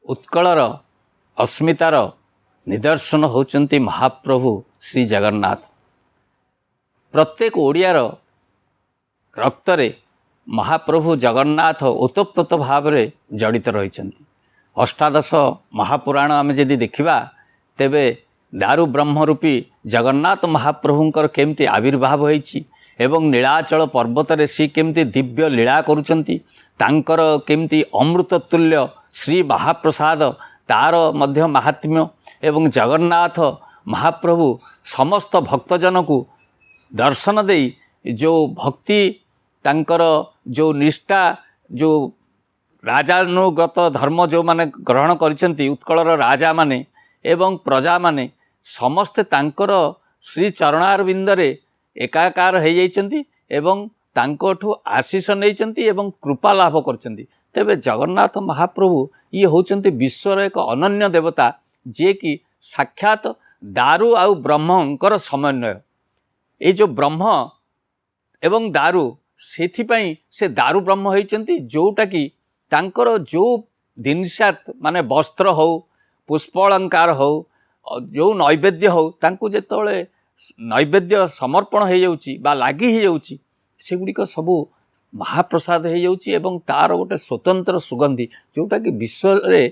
उत्कलर अस्मितार निदर्शन होचंती महाप्रभु श्री जगन्नाथ। प्रत्येक ओडियार रक्तरे महाप्रभु जगन्नाथ ओतप्रोत भाव में जड़ित रही। अष्टादश महापुराण आम जदि देखा तेबे दारु ब्रह्मरूपी जगन्नाथ महाप्रभुंकर केमती आविर्भाव होईछि एवं नीलाचल पर्वत रे सी केमती दिव्य लीला करुचंती, तांकर केमती अमृत तुल्य श्री महाप्रसाद तार मध्य महात्म्य एवं जगन्नाथ महाप्रभु समस्त भक्तजन को दर्शन दे जो भक्ति तांकर जो निष्ठा जो राजानुगत धर्म जो माने ग्रहण करिसेंती उत्कलर राजा माने एवं प्रजा माने समस्ते तांकर श्री चरणारविंदरे एकाकार हो जाइछंती एवं तांकोठु आशीष नैचंती एवं कृपा लाभ करचंती। तेबे जगन्नाथ महाप्रभु ये होचंती विश्वर एक अनन्य देवता जे कि साक्षात दारु आउ ब्रह्मंकर समन्वय। ये जो ब्रह्म एवं दारु सेथिपाई से दारु ब्रह्म होइचंती जोटा कि तांकर जो जिनसात माने वस्त्र हो पुष्प अलंकार हो जो नैवेद्य हो तांकु जेतोले नैवेद्य समर्पण हो जाउची बा लागी हो जाउची सेगुड़िक सबू महाप्रसाद हो जाउची एवं तार गोटे स्वतंत्र सुगंधी जोटा कि विश्व रे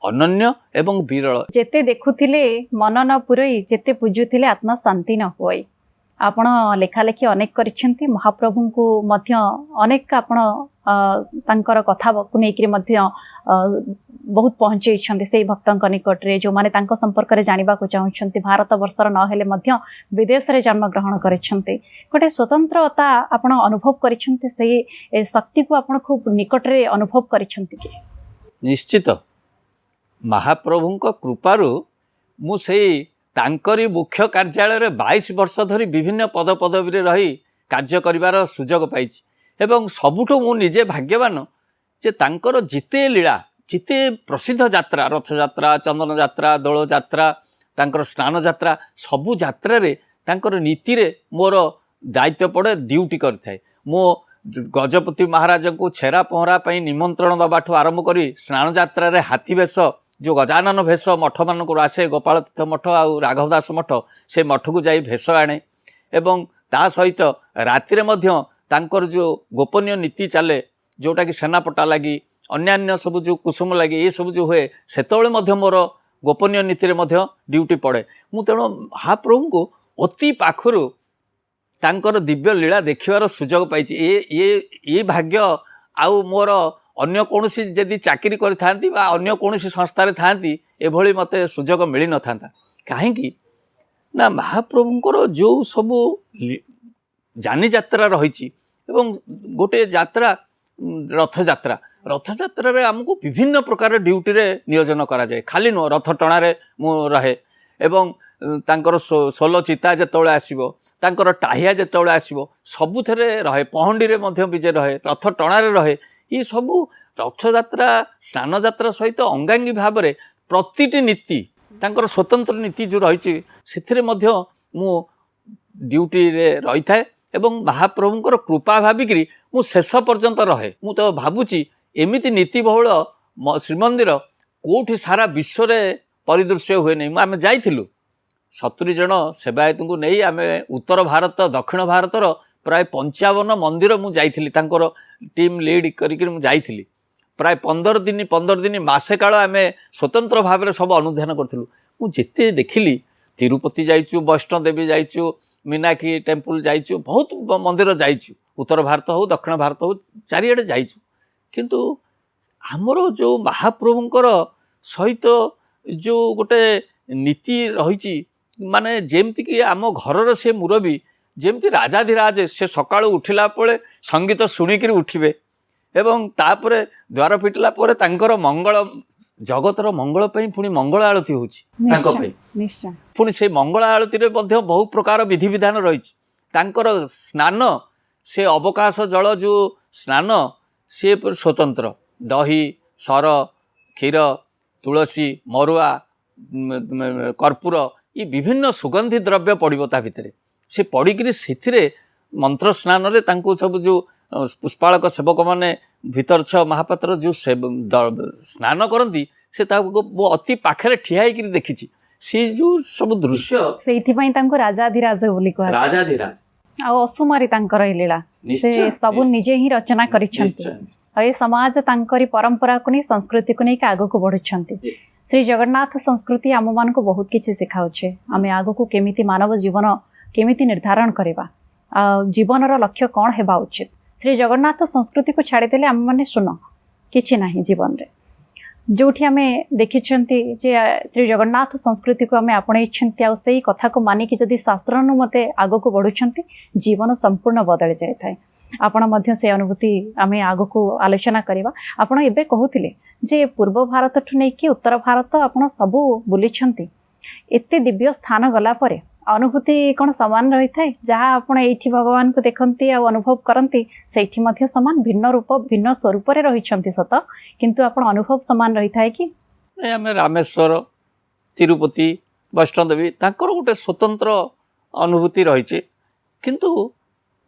अनन्य एवं विरल। जेते देखुथिले मन न पुरई जेते पूजुथिले आत्मा शांति न होई। आपण लेखालेखी अनेक करिसेंती महाप्रभु को मध्य अनेक आपण तांकर कथा को नेकरी मध्य बहुत पहुंचेइछंती से भक्तंक निकट रे जो माने तांको संपर्क रे जानिबा को चाहुछंती भारत वर्षर न हेले मध्य विदेश रे जन्म ग्रहण करिसेंती गोटे स्वतंत्रता आपण अनुभव करिसेंती से शक्ति को आपण खूब निकट रे अनुभव करिसेंती कि निश्चित महाप्रभुंक कृपारु मु सेई तांकरी मुख्य कार्यालय रे 22 वर्ष धरी विभिन्न पद पदवी रे रही कार्य करिवार सुजोग पाइछि एवं सबुठो मु निजे भाग्यवान जे तांकर जिते लीला जिते प्रसिद्ध यात्रा रथ यात्रा चंदन यात्रा दोल यात्रा तांकर स्नान यात्रा सबु यात्रा रे तांकर नीति रे मोर दायित्व पड़े ड्यूटी करथाय। मो गजपति महाराज को छेरा पहरा पई निमंत्रण दबाठू आरंभ करी स्नान यात्रा रे हाथी वेश जो गजानन भेष मठ मान को आसे गोपाल तीर्थ मठ आ राघवदास मठ से मठ को जाई भेष आने एवं ता सहित राति मध्य तांकर जो गोपनीय नीति चले जोटा कि सेनापटा लगी अन्यान्य सब जो कुसुम लगे ये सब जो हुए सेतବେଳେ मध्य मोर गोपनीय नीति रे मध्य ड्यूटी पड़े। मु तेणु महाप्रभु को अति पाखरु तांकर दिव्य लीला देखिबार सुजोग पाइछि। ये भाग्य आउ मोर अन्य कोनोसी जदि चाकरी करि थांती बा अन्य कोनोसी संस्था रे थांती एभली मते सुजोग मिली न थांता। काहेकि ना महाप्रभुंकर जो सब जानी यात्रा रही एवं गोटे यात्रा रथ यात्रा रे हमको विभिन्न प्रकार ड्यूटी रे नियोजन करा जाए। खाली नो रथ टणा रे मु रहे एवं तांकर सोलो चिता जेतବେଳେ आसीबो तांकर टाहिया जेतବେଳେ आसीबो सबुथरे रहे पहंडी रे मध्य विजय रहे रथ टणा रे रहे। ये सबू रथ यात्रा स्नान यात्रा सहित अंगांगी भाव में प्रतिटी नीति तांकर स्वतंत्र नीति जो रही से मु ड्यूटी रे रही थाए एवं महाप्रभुंकर कृपा भाविकी मु शेष पर्यंत रहे। मु तो भावुची एमिति नीति बहुल श्रीमंदिर कोठी सारा विश्व रे परिदृश्य हुए नहीं। आम जाइथिलु 70 जन सेवायत को नहीं आम उत्तर भारत दक्षिण भारतर प्राय 55 मंदिर मु जाइथिली तांकर टीम लीड करिक मु जाइथिली। प्राय 15 दिन मासे काल आम स्वतंत्र भाव में सब अनुध्यान करथिलु। मु जेते देखिली तिरुपति जाइचु वैष्णोदेवी जाइचु मीनाक्षी टेम्पल जाइचु बहुत मंदिर जाइचु उत्तर भारत हो दक्षिण भारत हो चारिआडे जाइचु किंतु हमर जो महाप्रभुंकर सहित जो गोटे नीति रही माने जेमती कि आम घरर से मुरबी जेमती राजाधिराज से सकाळु उठिला पळे संगीत शुणिक उठिबे एवं तापरे द्वार फिटला परे तांकर मंगल जगतर मंगल पई पुणी मंगल आरती होची तांको पई निश्चय पुणी से मंगल आरती रे मध्य बहु प्रकार विधि विधान रही तांकर स्नान से अवकाश जल जो स्नान से स्वतंत्र दही सर क्षीर तुलसी मरुआ कर्पूर ये विभिन्न सुगंधी द्रव्य पड़ो ता भितर से पड़ी से मंत्र स्नान रे तांको सब जो पुष्पालक सेवक माने भीतर छ महापात्र जो स्नान करती ସେ ତାକୁ ମୁଁ ଅତି ପାଖରେ ଠିଆ ହେଇକିରି ଦେଖିଛି ସେ ଯୋଉ ସବୁ ଦୃଶ୍ୟ ସେଇଥିପାଇଁ ତାଙ୍କୁ ରାଜାଧିରାଜ ବୋଲି କୁହାଯାଏ। ରାଜାଧିରାଜ ଆଉ ଅସୁମାରୀ ତାଙ୍କର ଏଇ ଲୀଳା ସେ ନିଶ୍ଚୟ, ସବୁ ନିଜେ ହିଁ ରଚନା କରିଛନ୍ତି। ନିଶ୍ଚୟ, ଆଉ ଏ ସମାଜ ତାଙ୍କରି ପରମ୍ପରାକୁ ନେଇ ସଂସ୍କୃତିକୁ ନେଇକି ଆଗକୁ ବଢୁଛନ୍ତି। ଶ୍ରୀ ଜଗନ୍ନାଥ ସଂସ୍କୃତି ଆମମାନଙ୍କୁ ବହୁତ କିଛି ଶିଖାଉଛି। ଆମେ ଆଗକୁ କେମିତି ମାନବ ଜୀବନ କେମିତି ନିର୍ଦ୍ଧାରଣ କରିବା, ଆଉ ଜୀବନର ଲକ୍ଷ୍ୟ କ'ଣ ହେବା ଉଚିତ। ଶ୍ରୀ ଜଗନ୍ନାଥ ସଂସ୍କୃତିକୁ ଛାଡ଼ିଦେଲେ ଆମେମାନେ ଶୂନ, କିଛି ନାହିଁ ଜୀବନରେ। ଯୋଉଠି ଆମେ ଦେଖିଛନ୍ତି ଯେ ଶ୍ରୀ ଜଗନ୍ନାଥ ସଂସ୍କୃତିକୁ ଆମେ ଆପଣେଇଛନ୍ତି ଆଉ ସେଇ କଥାକୁ ମାନିକି ଯଦି ଶାସ୍ତ୍ରାନୁମତେ ଆଗକୁ ବଢୁଛନ୍ତି ଜୀବନ ସମ୍ପୂର୍ଣ୍ଣ ବଦଳି ଯାଇଥାଏ। ଆପଣ ମଧ୍ୟ ସେ ଅନୁଭୂତି ଆମେ ଆଗକୁ ଆଲୋଚନା କରିବା। ଆପଣ ଏବେ କହୁଥିଲେ ଯେ ପୂର୍ବ ଭାରତଠୁ ନେଇକି ଉତ୍ତର ଭାରତ ଆପଣ ସବୁ ବୁଲିଛନ୍ତି, ଏତେ ଦିବ୍ୟ ସ୍ଥାନ ଗଲା ପରେ ଅନୁଭୂତି କ'ଣ ସମାନ ରହିଥାଏ? ଯାହା ଆପଣ ଏଇଠି ଭଗବାନଙ୍କୁ ଦେଖନ୍ତି ଆଉ ଅନୁଭବ କରନ୍ତି ସେଇଠି ମଧ୍ୟ ସମାନ, ଭିନ୍ନ ରୂପ ଭିନ୍ନ ସ୍ୱରୂପରେ ରହିଛନ୍ତି ସତ, କିନ୍ତୁ ଆପଣ ଅନୁଭବ ସମାନ ରହିଥାଏ କି? ଆମେ ରାମେଶ୍ୱର, ତିରୁପତି, ବୈଷ୍ଣୋଦେବୀ ତାଙ୍କର ଗୋଟେ ସ୍ୱତନ୍ତ୍ର ଅନୁଭୂତି ରହିଛି। କିନ୍ତୁ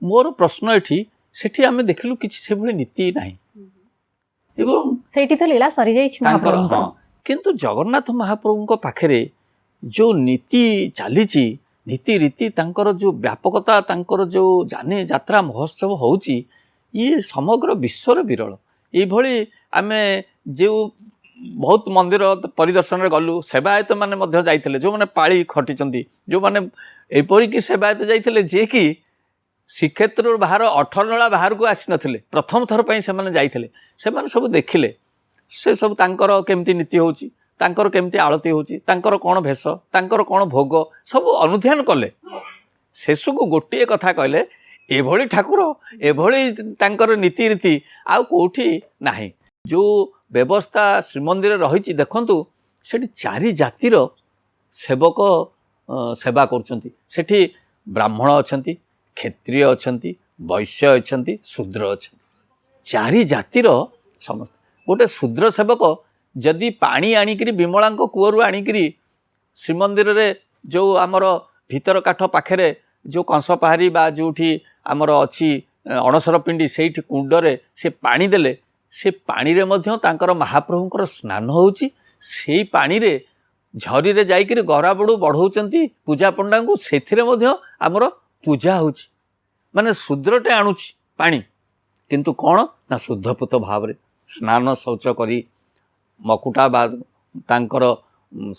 ମୋର ପ୍ରଶ୍ନ ଏଠି ସେଠି ଆମେ ଦେଖିଲୁ କିଛି ସେଭଳି ନୀତି ନାହିଁ ଏବଂ ସେଇଠି ତ ଲୀଳା ସରିଯାଇଛି ତାଙ୍କର ମହାପ୍ରଭୁଙ୍କର। ହଁ, କିନ୍ତୁ ଜଗନ୍ନାଥ ମହାପ୍ରଭୁଙ୍କ ପାଖରେ ଯେଉଁ ନୀତି ଚାଲିଛି, ନୀତିରୀତି ତାଙ୍କର ଯେଉଁ ବ୍ୟାପକତା, ତାଙ୍କର ଯେଉଁ ଯାତ୍ରା ମହୋତ୍ସବ ହେଉଛି ଇଏ ସମଗ୍ର ବିଶ୍ୱର ବିରଳ। ଏଇଭଳି ଆମେ ଯେଉଁ ବହୁତ ମନ୍ଦିର ପରିଦର୍ଶନରେ ଗଲୁ, ସେବାୟତ ମାନେ ମଧ୍ୟ ଯାଇଥିଲେ, ଯେଉଁମାନେ ପାଳି ଖଟିଛନ୍ତି, ଯେଉଁମାନେ ଏପରିକି ସେବାୟତ ଯାଇଥିଲେ ଯିଏକି ଶ୍ରୀକ୍ଷେତ୍ରରୁ ବାହାର 18 ନଳା ବାହାରକୁ ଆସିନଥିଲେ, ପ୍ରଥମ ଥର ପାଇଁ ସେମାନେ ଯାଇଥିଲେ। ସେମାନେ ସବୁ ଦେଖିଲେ ସେ ସବୁ ତାଙ୍କର କେମିତି ନୀତି ହେଉଛି, ତାଙ୍କର କେମିତି ଆଳତି ହେଉଛି, ତାଙ୍କର କ'ଣ ଭେଷ, ତାଙ୍କର କ'ଣ ଭୋଗ ସବୁ ଅନୁଧ୍ୟାନ କଲେ। ଶେଷକୁ ଗୋଟିଏ କଥା କହିଲେ, ଏଭଳି ଠାକୁର, ଏଭଳି ତାଙ୍କର ନୀତିରୀତି ଆଉ କେଉଁଠି ନାହିଁ। ଯେଉଁ ବ୍ୟବସ୍ଥା ଶ୍ରୀମନ୍ଦିରରେ ରହିଛି ଦେଖନ୍ତୁ, ସେଠି 4 ଜାତିର ସେବକ ସେବା କରୁଛନ୍ତି। ସେଠି ବ୍ରାହ୍ମଣ ଅଛନ୍ତି, କ୍ଷତ୍ରିୟ ଅଛନ୍ତି, ବୈଶ୍ୟ ଅଛନ୍ତି, ଶୂଦ୍ର ଅଛନ୍ତି। 4 ଜାତିର ସମସ୍ତେ। ଗୋଟେ ଶୂଦ୍ର ସେବକ ଯଦି ପାଣି ଆଣିକିରି ବିମଳାଙ୍କ କୂଅରୁ ଆଣିକିରି ଶ୍ରୀମନ୍ଦିରରେ ଯେଉଁ ଆମର ଭିତର କାଠ ପାଖରେ ଯେଉଁ କଂସ ପାହାରୀ ବା ଯେଉଁଠି ଆମର ଅଛି ଅଣସର ପିଣ୍ଡି ସେଇଠି କୁଣ୍ଡରେ ସେ ପାଣି ଦେଲେ, ସେ ପାଣିରେ ମଧ୍ୟ ତାଙ୍କର ମହାପ୍ରଭୁଙ୍କର ସ୍ନାନ ହେଉଛି। ସେଇ ପାଣିରେ ଝରିରେ ଯାଇକିରି ଗରାବଡ଼ୁ ବଢ଼ଉଛନ୍ତି ପୂଜା ପଣ୍ଡାଙ୍କୁ, ସେଥିରେ ମଧ୍ୟ ଆମର ପୂଜା ହେଉଛି। ମାନେ ଶୂଦ୍ରଟେ ଆଣୁଛି ପାଣି, କିନ୍ତୁ କ'ଣ ନା ଶୁଦ୍ଧପୂତ ଭାବରେ ସ୍ନାନ ଶୌଚ କରି ମକୁଟା ବା ତାଙ୍କର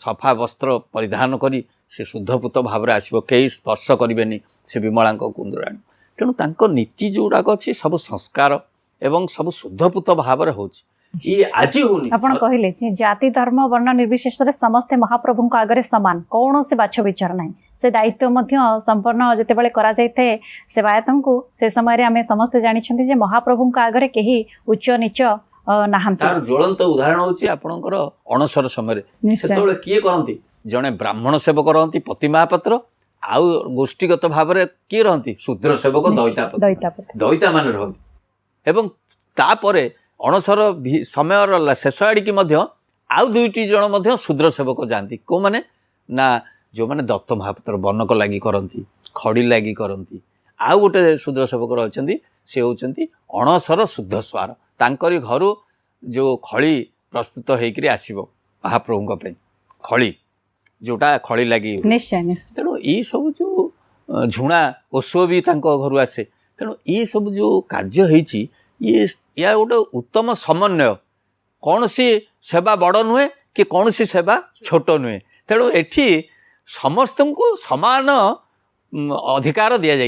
ସଫା ବସ୍ତ୍ର ପରିଧାନ କରି ସେ ଶୁଦ୍ଧପୂତ ଭାବରେ ଆସିବ, କେହି ସ୍ପର୍ଶ କରିବେନି ସେ ବିମଳାଙ୍କ କୁନ୍ଦୁରାଣୀ। ତେଣୁ ତାଙ୍କ ନୀତି ଯେଉଁଗୁଡ଼ାକ ଅଛି ସବୁ ସଂସ୍କାର ଏବଂ ସବୁ ଶୁଦ୍ଧପୂତ ଭାବରେ ହେଉଛି। ଇଏ ଆଜି ହେଉନି। ଆପଣ କହିଲେ ଯେ ଜାତି ଧର୍ମ ବର୍ଣ୍ଣ ନିର୍ବିଶେଷରେ ସମସ୍ତେ ମହାପ୍ରଭୁଙ୍କ ଆଗରେ ସମାନ, କୌଣସି ବାଛ ବିଚାର ନାହିଁ। ସେ ଦାୟିତ୍ୱ ମଧ୍ୟ ସମ୍ପନ୍ନ ଯେତେବେଳେ କରାଯାଇଥାଏ ସେବାୟତଙ୍କୁ, ସେ ସମୟରେ ଆମେ ସମସ୍ତେ ଜାଣିଛନ୍ତି ଯେ ମହାପ୍ରଭୁଙ୍କ ଆଗରେ କେହି ଉଚ୍ଚ ନିଚ ନାହାନ୍ତି। ତାର ଜ୍ୱଳନ୍ତ ଉଦାହରଣ ହେଉଛି ଆପଣଙ୍କର ଅଣସର ସମୟରେ ସେତେବେଳେ କିଏ କରନ୍ତି, ଜଣେ ବ୍ରାହ୍ମଣ ସେବକ ରହନ୍ତି ପତି ମହାପାତ୍ର, ଆଉ ଗୋଷ୍ଠୀଗତ ଭାବରେ କିଏ ରହନ୍ତି, ଶୂଦ୍ର ସେବକ ଦଇତା ମାନେ ରହନ୍ତି। ଏବଂ ତାପରେ ଅଣସର ସମୟର ଶେଷ ଆଡ଼ିକି ମଧ୍ୟ ଆଉ 2ଟି ଜଣ ମଧ୍ୟ ଶୂଦ୍ର ସେବକ ଯାଆନ୍ତି। କେଉଁମାନେ ନା ଯେଉଁମାନେ ଦତ୍ତ ମହାପାତ୍ର ବନକ ଲାଗି କରନ୍ତି, ଖଡ଼ି ଲାଗି କରନ୍ତି। ଆଉ ଗୋଟେ ଶୂଦ୍ର ସେବକ ଅଛନ୍ତି, ସେ ହେଉଛନ୍ତି ଅଣସର ଶୁଦ୍ଧ ସ୍ୱାର। ତାଙ୍କରି ଘରୁ ଯେଉଁ ଖଳି ପ୍ରସ୍ତୁତ ହେଇକରି ଆସିବ ମହାପ୍ରଭୁଙ୍କ ପାଇଁ, ଖଳି ଯେଉଁଟା ଖଳି ଲାଗି। ନିଶ୍ଚୟ ନିଶ୍ଚୟ। ତେଣୁ ଏଇସବୁ ଯେଉଁ ଝୁଣା ଓଷ ବି ତାଙ୍କ ଘରୁ ଆସେ। ତେଣୁ ଏସବୁ ଯେଉଁ କାର୍ଯ୍ୟ ହେଇଛି ୟା ଗୋଟେ ଉତ୍ତମ ସମନ୍ୱୟ। କୌଣସି ସେବା ବଡ଼ ନୁହେଁ କି କୌଣସି ସେବା ଛୋଟ ନୁହେଁ। ତେଣୁ ଏଠି ସମସ୍ତଙ୍କୁ ସମାନ ଅଧିକାର ଦିଆଯାଇଛି।